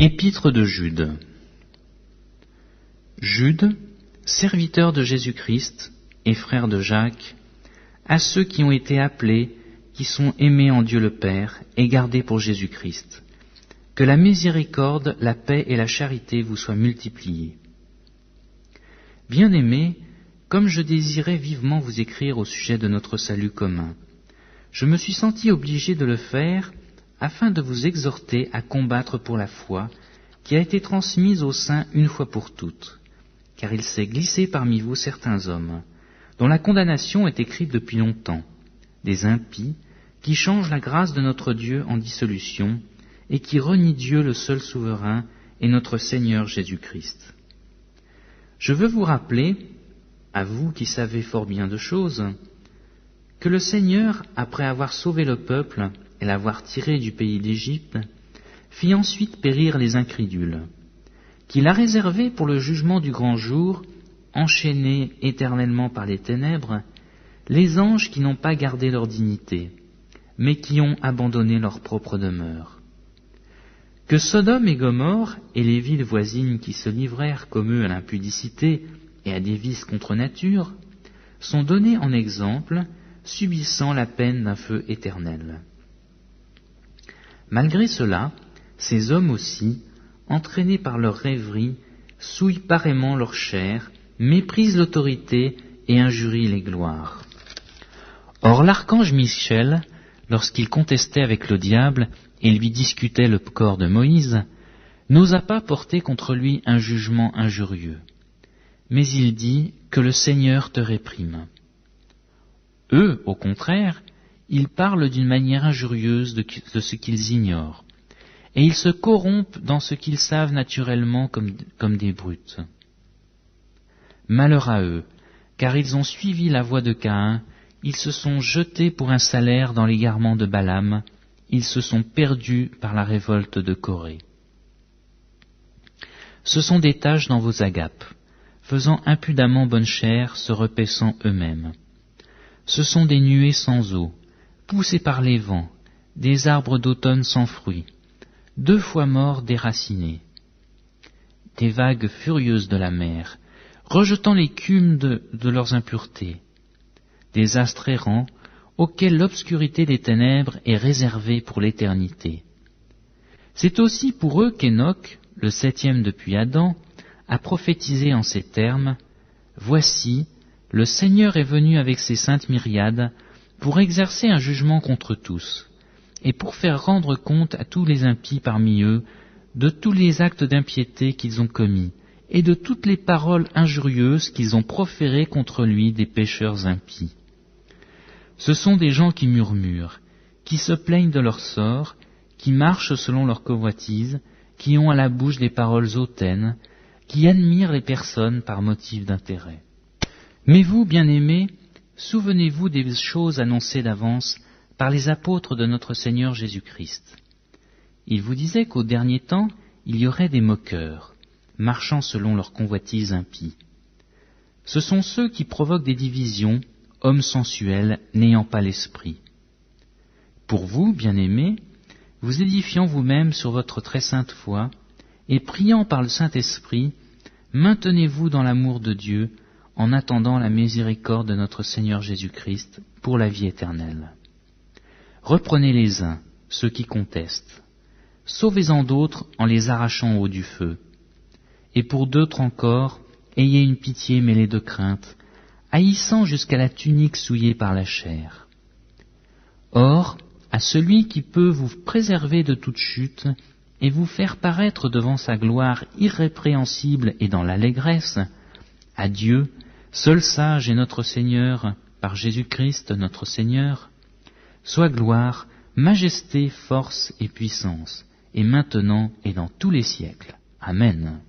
Épître de Jude. Jude, serviteur de Jésus-Christ et frère de Jacques, à ceux qui ont été appelés, qui sont aimés en Dieu le Père et gardés pour Jésus-Christ. Que la miséricorde, la paix et la charité vous soient multipliées. Bien-aimés, comme je désirais vivement vous écrire au sujet de notre salut commun, je me suis senti obligé de le faire afin de vous exhorter à combattre pour la foi qui a été transmise aux saints une fois pour toutes, car il s'est glissé parmi vous certains hommes, dont la condamnation est écrite depuis longtemps, des impies qui changent la grâce de notre Dieu en dissolution et qui renient Dieu le seul souverain et notre Seigneur Jésus-Christ. Je veux vous rappeler, à vous qui savez fort bien de choses, que le Seigneur, après avoir sauvé le peuple et l'avoir tiré du pays d'Égypte, fit ensuite périr les incrédules, qu'il a réservés pour le jugement du grand jour, enchaînés éternellement par les ténèbres, les anges qui n'ont pas gardé leur dignité, mais qui ont abandonné leur propre demeure. Que Sodome et Gomorrhe et les villes voisines qui se livrèrent comme eux à l'impudicité et à des vices contre nature, sont donnés en exemple, subissant la peine d'un feu éternel. Malgré cela, ces hommes aussi, entraînés par leur rêverie, souillent pareillement leur chair, méprisent l'autorité et injurient les gloires. Or l'archange Michel, lorsqu'il contestait avec le diable et lui discutait le corps de Moïse, n'osa pas porter contre lui un jugement injurieux. Mais il dit que le Seigneur te réprime. Eux, au contraire, ils parlent d'une manière injurieuse de ce qu'ils ignorent, et ils se corrompent dans ce qu'ils savent naturellement comme des brutes. Malheur à eux, car ils ont suivi la voie de Caïn, ils se sont jetés pour un salaire dans l'égarement de Balaam, ils se sont perdus par la révolte de Corée. Ce sont des taches dans vos agapes, faisant impudemment bonne chère, se repaissant eux-mêmes. Ce sont des nuées sans eau, poussés par les vents, des arbres d'automne sans fruits, 2 fois morts déracinés. Des vagues furieuses de la mer, rejetant l'écume de leurs impuretés. Des astres errants, auxquels l'obscurité des ténèbres est réservée pour l'éternité. C'est aussi pour eux qu'Enoch, le 7e depuis Adam, a prophétisé en ces termes : « Voici, le Seigneur est venu avec ses saintes myriades pour exercer un jugement contre tous, et pour faire rendre compte à tous les impies parmi eux de tous les actes d'impiété qu'ils ont commis, et de toutes les paroles injurieuses qu'ils ont proférées contre lui des pécheurs impies. » Ce sont des gens qui murmurent, qui se plaignent de leur sort, qui marchent selon leur convoitise, qui ont à la bouche des paroles hautaines, qui admirent les personnes par motif d'intérêt. Mais vous, bien-aimés, souvenez-vous des choses annoncées d'avance par les apôtres de notre Seigneur Jésus-Christ. Ils vous disaient qu'au dernier temps, il y aurait des moqueurs, marchant selon leur convoitise impie. Ce sont ceux qui provoquent des divisions, hommes sensuels, n'ayant pas l'esprit. Pour vous, bien-aimés, vous édifiant vous-même sur votre très sainte foi, et priant par le Saint-Esprit, maintenez-vous dans l'amour de Dieu, en attendant la miséricorde de notre Seigneur Jésus-Christ pour la vie éternelle. Reprenez les uns, ceux qui contestent. Sauvez-en d'autres en les arrachant au haut du feu. Et pour d'autres encore, ayez une pitié mêlée de crainte, haïssant jusqu'à la tunique souillée par la chair. Or, à celui qui peut vous préserver de toute chute et vous faire paraître devant sa gloire irrépréhensible et dans l'allégresse, à Dieu, seul sage et notre Seigneur, par Jésus-Christ notre Seigneur, soit gloire, majesté, force et puissance, et maintenant et dans tous les siècles. Amen.